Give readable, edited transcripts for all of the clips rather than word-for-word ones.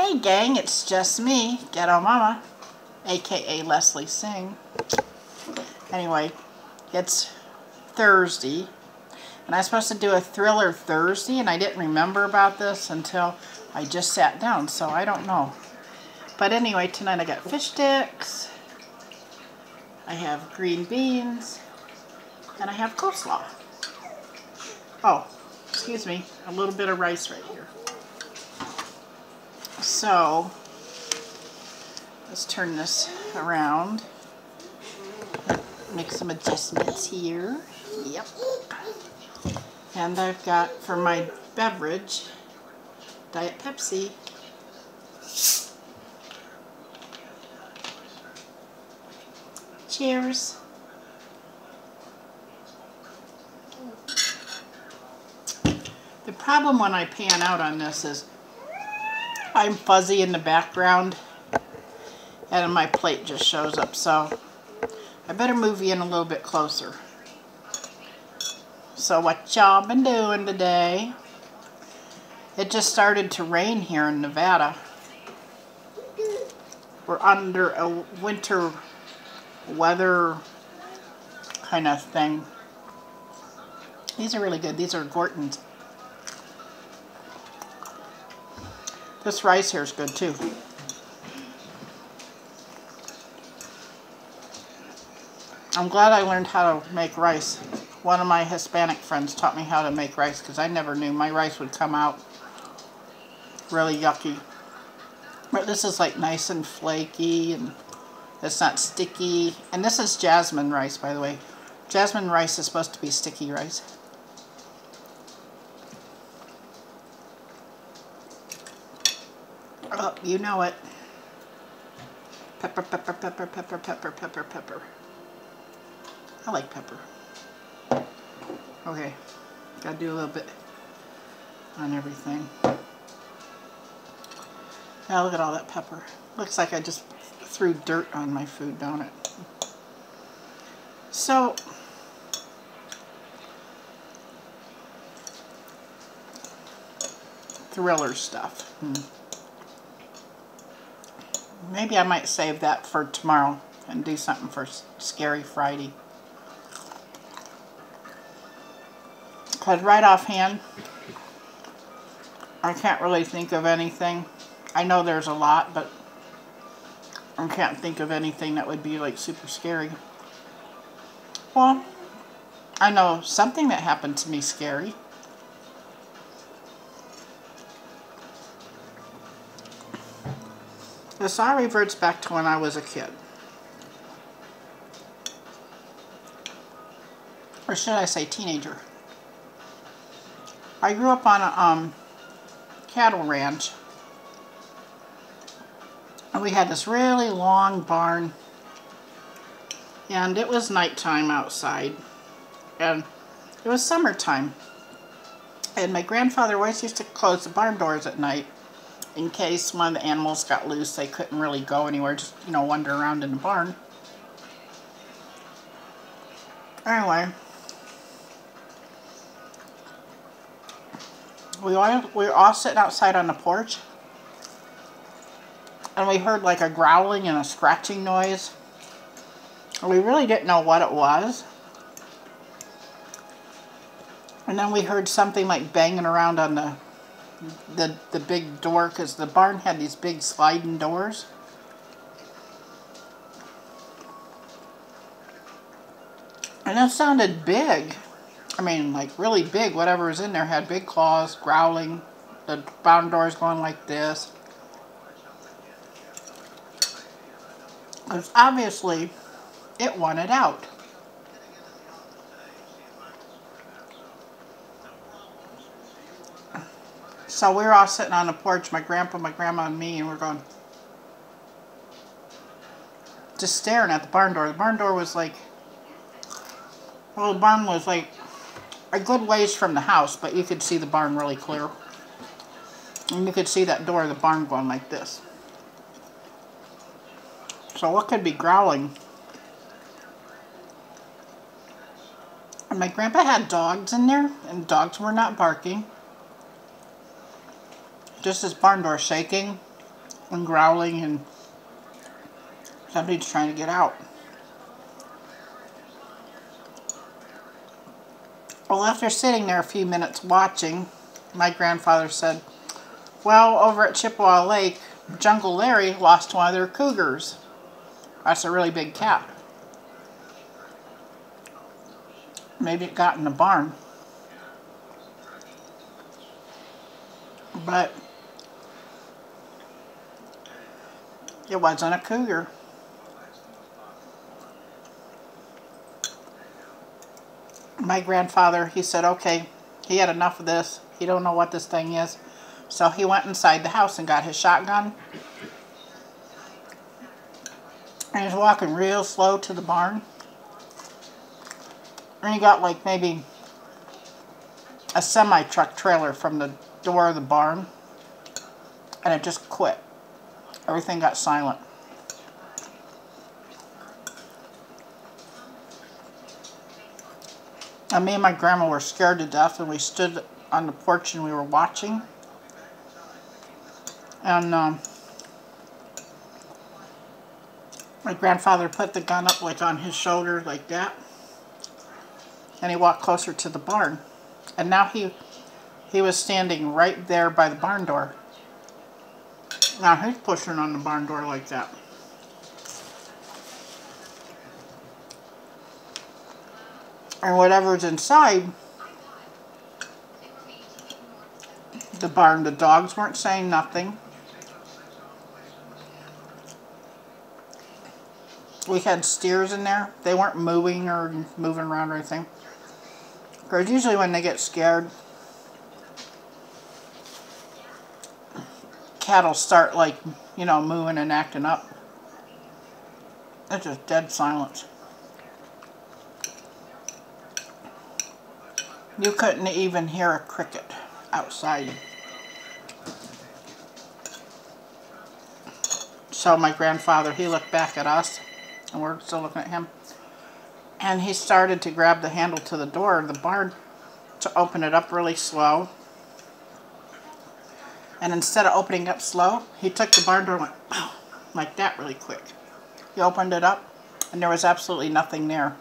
Hey gang, it's just me, Ghetto Mama, aka Leslie Singh. Anyway, it's Thursday, and I was supposed to do a thriller Thursday, and I didn't remember about this until I just sat down, so I don't know. But anyway, tonight I got fish sticks, I have green beans, and I have coleslaw. Oh, excuse me, a little bit of rice right here. So, let's turn this around. Make some adjustments here. Yep. And I've got, for my beverage, Diet Pepsi. Cheers. The problem when I pan out on this is I'm fuzzy in the background and my plate just shows up, so I better move you in a little bit closer. So what y'all been doing today? It just started to rain here in Nevada. We're under a winter weather kind of thing. These are really good. These are Gorton's. This rice here is good too. I'm glad I learned how to make rice. One of my Hispanic friends taught me how to make rice because I never knew. My rice would come out really yucky. But this is like nice and flaky and it's not sticky. And this is jasmine rice, by the way. Jasmine rice is supposed to be sticky rice. Oh, you know it. Pepper, pepper, pepper, pepper, pepper, pepper, pepper. I like pepper. Okay, gotta do a little bit on everything. Now look at all that pepper. Looks like I just threw dirt on my food, don't it? So, thriller stuff. Maybe I might save that for tomorrow and do something for Scary Friday. Because right offhand, I can't really think of anything. I know there's a lot, but I can't think of anything that would be like super scary. Well, I know something that happened to me scary. This all reverts back to when I was a kid. Or should I say teenager. I grew up on a cattle ranch. And we had this really long barn. And it was nighttime outside. And it was summertime. And my grandfather always used to close the barn doors at night. In case one of the animals got loose, they couldn't really go anywhere, just, you know, wander around in the barn. Anyway, we were all sitting outside on the porch, and we heard like a growling and a scratching noise. And we really didn't know what it was. And then we heard something like banging around on the big door, because the barn had these big sliding doors. And it sounded big. I mean, like really big. Whatever was in there had big claws, growling. The barn doors going like this. Because obviously it wanted out. So we were all sitting on the porch, my grandpa, my grandma, and me, and we're going, just staring at the barn door. The barn door was like, well, the barn was like a good ways from the house, but you could see the barn really clear. And you could see that door of the barn going like this. So what could be growling? And my grandpa had dogs in there, and dogs were not barking. Just this barn door shaking. and growling, and somebody's trying to get out. Well, after sitting there a few minutes watching, my grandfather said, well, over at Chippewa Lake, Jungle Larry lost one of their cougars. That's a really big cat. Maybe it got in the barn. But it wasn't a cougar. My grandfather, he said, okay, he had enough of this. He don't know what this thing is. So he went inside the house and got his shotgun. And he was walking real slow to the barn. And he got like maybe a semi-truck trailer from the door of the barn. And it just quit. Everything got silent. And me and my grandma were scared to death, and we stood on the porch and we were watching. And my grandfather put the gun up like on his shoulder like that. And he walked closer to the barn. And now he was standing right there by the barn door. Now he's pushing on the barn door like that. And whatever's inside the barn, the dogs weren't saying nothing. We had steers in there. They weren't moving or moving around or anything. Because usually when they get scared, cattle start like, you know, moving and acting up. It's just dead silence. You couldn't even hear a cricket outside. So my grandfather, he looked back at us, and we're still looking at him. And he started to grab the handle to the door of the barn to open it up really slow. And instead of opening up slow, he took the barn door and went, pow, like that really quick. He opened it up, and there was absolutely nothing there.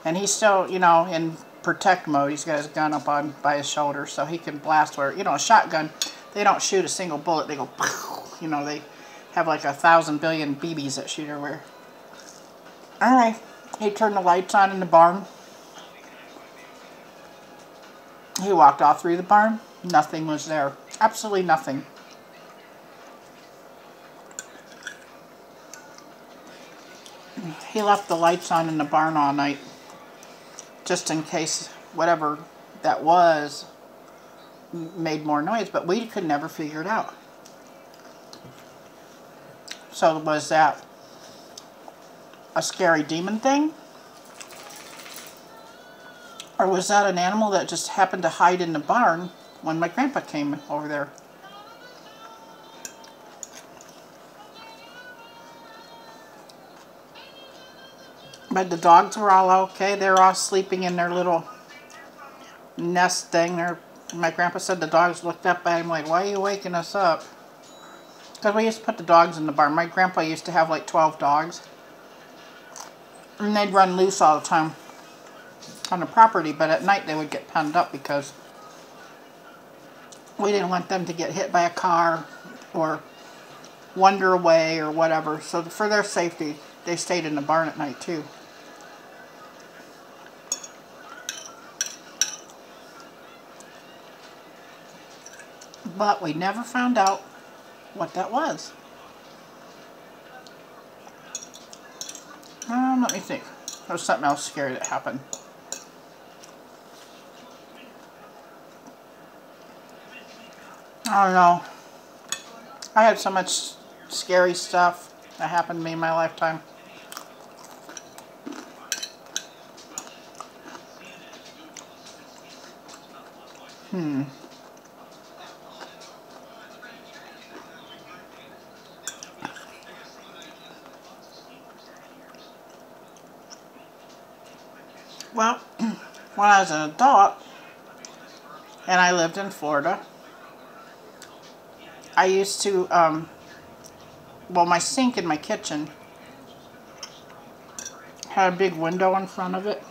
And he's still, you know, in protect mode. He's got his gun up on by his shoulder so he can blast where, you know, a shotgun, they don't shoot a single bullet. They go, pow, you know, they have like 1,000 billion BBs that shoot everywhere. Alright, he turned the lights on in the barn. He walked all through the barn. Nothing was there. Absolutely nothing. He left the lights on in the barn all night, just in case whatever that was made more noise, but we could never figure it out. So was that a scary demon thing? Or was that an animal that just happened to hide in the barn when my grandpa came over there? But the dogs were all okay. They were all sleeping in their little nest thing. My grandpa said the dogs looked up at him like, why are you waking us up? Because we used to put the dogs in the barn. My grandpa used to have like 12 dogs. And they'd run loose all the time on the property, but at night they would get penned up because we didn't want them to get hit by a car or wander away or whatever. So for their safety, they stayed in the barn at night too. But we never found out what that was. Let me think. There was something else scary that happened. I don't know. I had so much scary stuff that happened to me in my lifetime. Well, when I was an adult and I lived in Florida, I used to, well, my sink in my kitchen had a big window in front of it.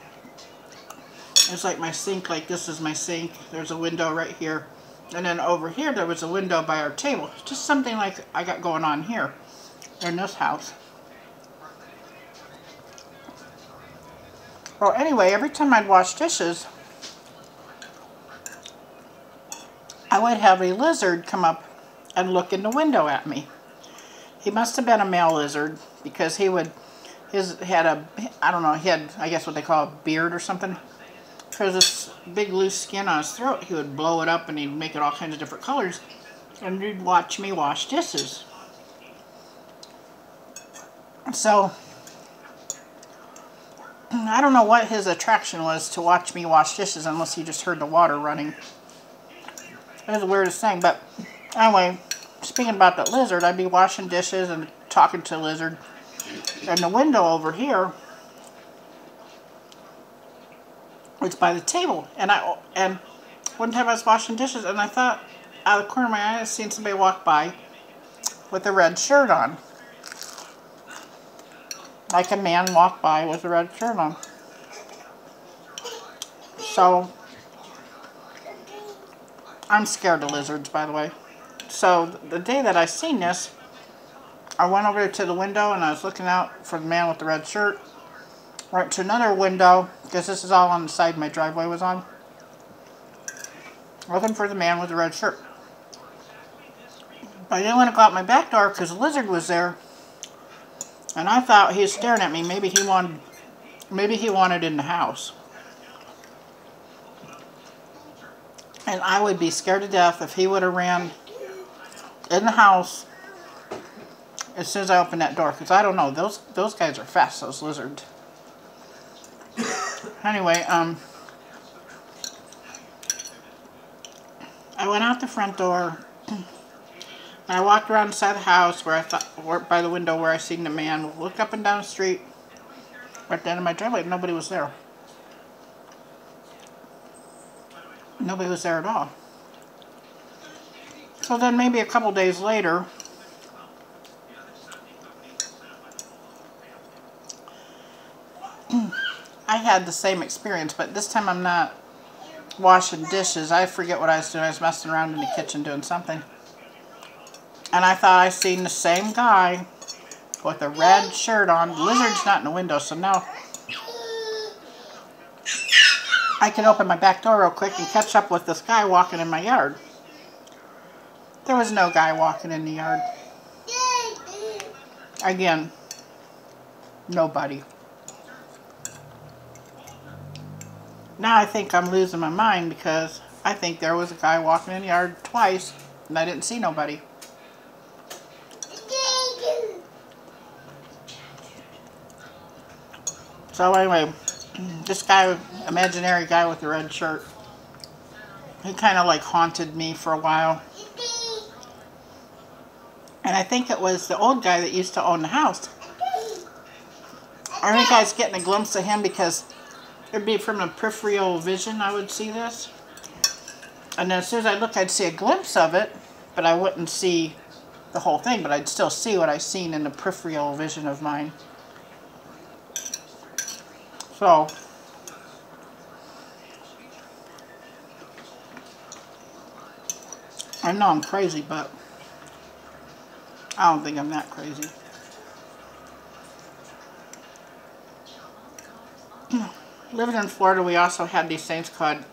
It's like my sink, like this is my sink. There's a window right here. And then over here there was a window by our table. Just something like I got going on here in this house. Well, anyway, every time I'd wash dishes, I would have a lizard come up and look in the window at me. He must have been a male lizard because he would, had a, I don't know, he had, I guess what they call a beard or something. Because this big loose skin on his throat, he would blow it up and he'd make it all kinds of different colors. And he'd watch me wash dishes. So, I don't know what his attraction was to watch me wash dishes unless he just heard the water running. It was the weirdest thing. But anyway, speaking about that lizard, I'd be washing dishes and talking to the lizard. And the window over here, it's by the table, and one time I was washing dishes, and I thought out of the corner of my eye I seen somebody walk by with a red shirt on, like a man walked by with a red shirt on. So I'm scared of lizards, by the way. So the day that I seen this, I went over to the window and I was looking out for the man with the red shirt. Right to another window, because this is all on the side my driveway was on. Looking for the man with the red shirt. But I didn't want to go out my back door because the lizard was there. And I thought he was staring at me. Maybe he wanted in the house. And I would be scared to death if he would have ran in the house as soon as I opened that door. Because I don't know, those guys are fast, those lizards. Anyway, I went out the front door, and I walked around the side of the house where I thought, by the window where I seen the man, looked up and down the street, right at the end of my driveway, and nobody was there. Nobody was there at all. So then maybe a couple days later, I had the same experience, but this time I'm not washing dishes. I forget what I was doing. I was messing around in the kitchen doing something. And I thought I seen the same guy with a red shirt on. The lizard's not in the window, so now I can open my back door real quick and catch up with this guy walking in my yard. There was no guy walking in the yard. Again, nobody. Now I think I'm losing my mind because I think there was a guy walking in the yard twice and I didn't see nobody. So anyway, this guy, imaginary guy with the red shirt, he kind of like haunted me for a while. And I think it was the old guy that used to own the house. I think I was getting a glimpse of him because it'd be from a peripheral vision I would see this. And then as soon as I look, I'd see a glimpse of it, but I wouldn't see the whole thing, but I'd still see what I seen in the peripheral vision of mine. So, I know I'm crazy, but I don't think I'm that crazy. Living in Florida, we also had these things called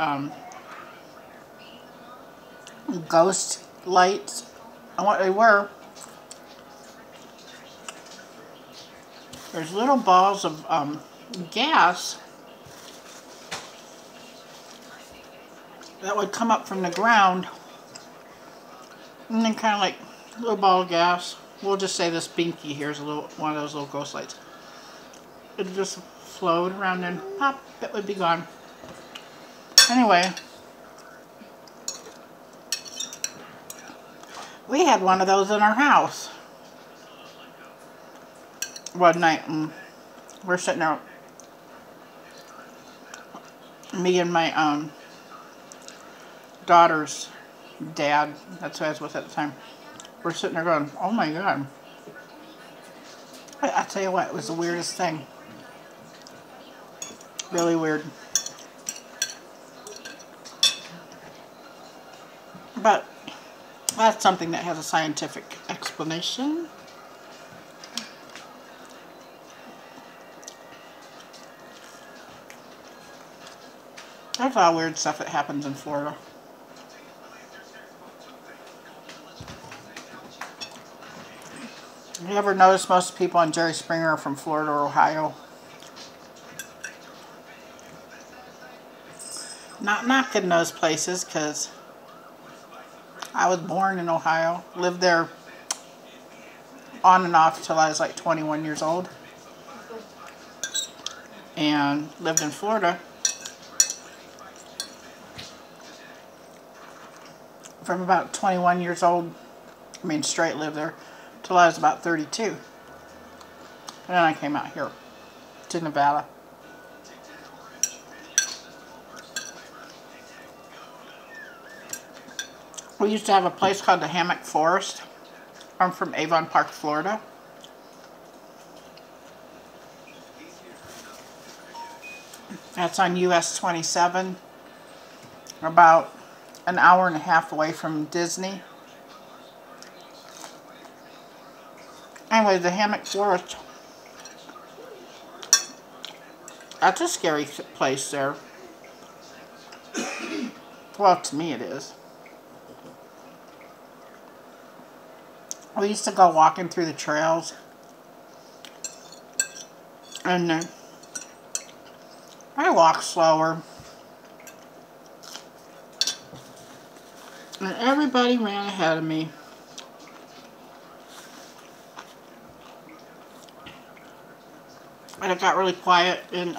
ghost lights. And what they were, there's little balls of gas that would come up from the ground, and then kind of like a little ball of gas. We'll just say this binky here is one of those little ghost lights. It just flowed around and pop, it would be gone. Anyway, we had one of those in our house one night, and we're sitting there, me and my daughter's dad, that's who I was with at the time, we're sitting there going, oh my God. I tell you what, it was the weirdest thing. Really weird. But that's something that has a scientific explanation. There's a lot of weird stuff that happens in Florida. You ever notice most people on Jerry Springer are from Florida or Ohio? Not knocking those places, because I was born in Ohio, lived there on and off till I was like 21 years old, and lived in Florida from about 21 years old, straight lived there, till I was about 32. And then I came out here to Nevada. We used to have a place called the Hammock Forest. I'm from Avon Park, Florida. That's on US 27, about an hour and a half away from Disney. Anyway, the Hammock Forest, that's a scary place there. Well, to me it is. We used to go walking through the trails, and I walked slower, and everybody ran ahead of me. And it got really quiet, and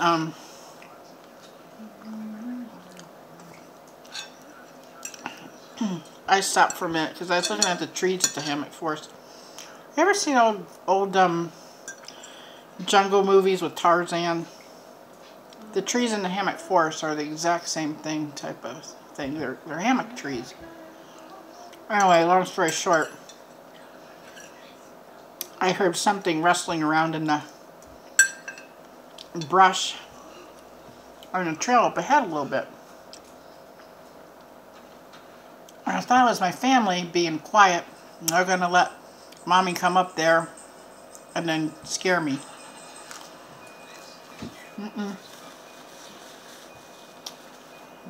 I stopped for a minute because I was looking at the trees at the Hammock Forest. You ever seen old jungle movies with Tarzan? The trees in the Hammock Forest are the exact same type of thing. They're hammock trees. Anyway, long story short, I heard something rustling around in the brush on the trail up ahead a little bit. And I thought it was my family being quiet. They're going to let Mommy come up there and then scare me.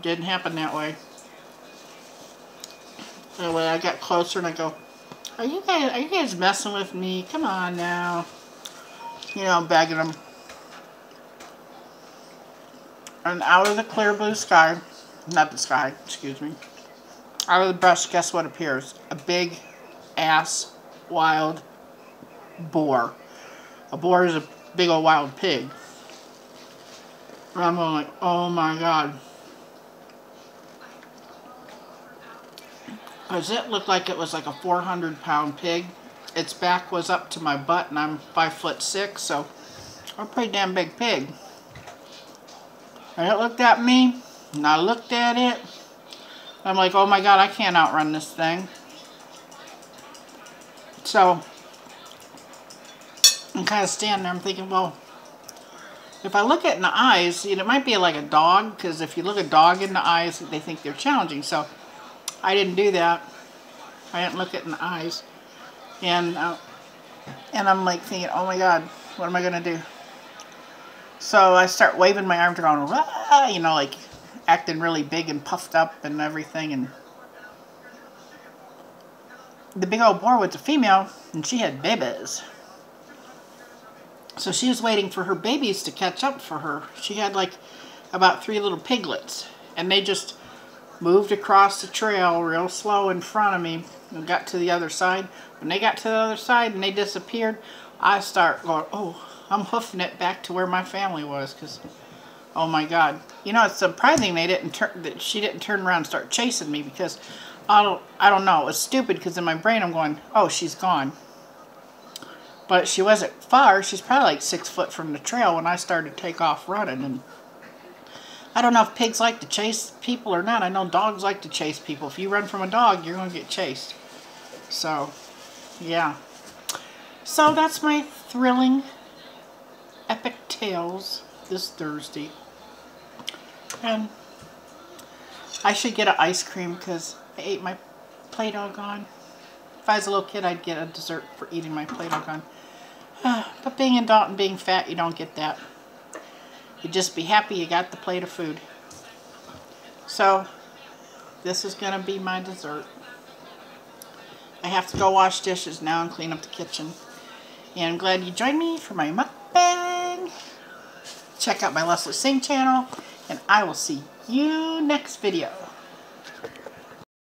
Didn't happen that way. Anyway, I got closer and I go, are you guys messing with me? Come on now. You know, I'm begging them. And out of the clear blue sky, not the sky, excuse me, out of the brush, guess what appears? A big ass wild boar. A boar is a big old wild pig. And I'm going like, oh my God. Because it looked like it was like a 400-pound pig. Its back was up to my butt, and I'm 5'6", so I'm a pretty damn big pig. And it looked at me, and I looked at it. I'm like, oh my God, I can't outrun this thing. So I'm kind of standing there, I'm thinking, well, if I look it in the eyes, you know, it might be like a dog, because if you look a dog in the eyes, they think they're challenging. So I didn't do that. I didn't look it in the eyes. And I'm like thinking, oh my God, what am I going to do? So I start waving my arms around, rah, you know, like acting really big and puffed up and everything. And the big old boar was a female, and she had babies. So she was waiting for her babies to catch up for her. She had like about 3 little piglets, and they just moved across the trail real slow in front of me and got to the other side. When they got to the other side and they disappeared, I start going, oh, I'm hoofing it back to where my family was, because, oh my God. You know, it's surprising that she didn't turn around and start chasing me, because I don't know. It was stupid, because in my brain I'm going, oh, she's gone. But she wasn't far. She's probably like 6 foot from the trail when I started to take off running. And I don't know if pigs like to chase people or not. I know dogs like to chase people. If you run from a dog, you're going to get chased. So yeah. So that's my thrilling, epic tales this Thursday. And I should get an ice cream because I ate my Play-Doh gone. If I was a little kid, I'd get a dessert for eating my Play-Doh gone. But being an adult and being fat, you don't get that. You just be happy you got the plate of food. So, this is going to be my dessert. I have to go wash dishes now and clean up the kitchen. And I'm glad you joined me for my mukbang. Check out my Leslie Sing channel, and I will see you next video.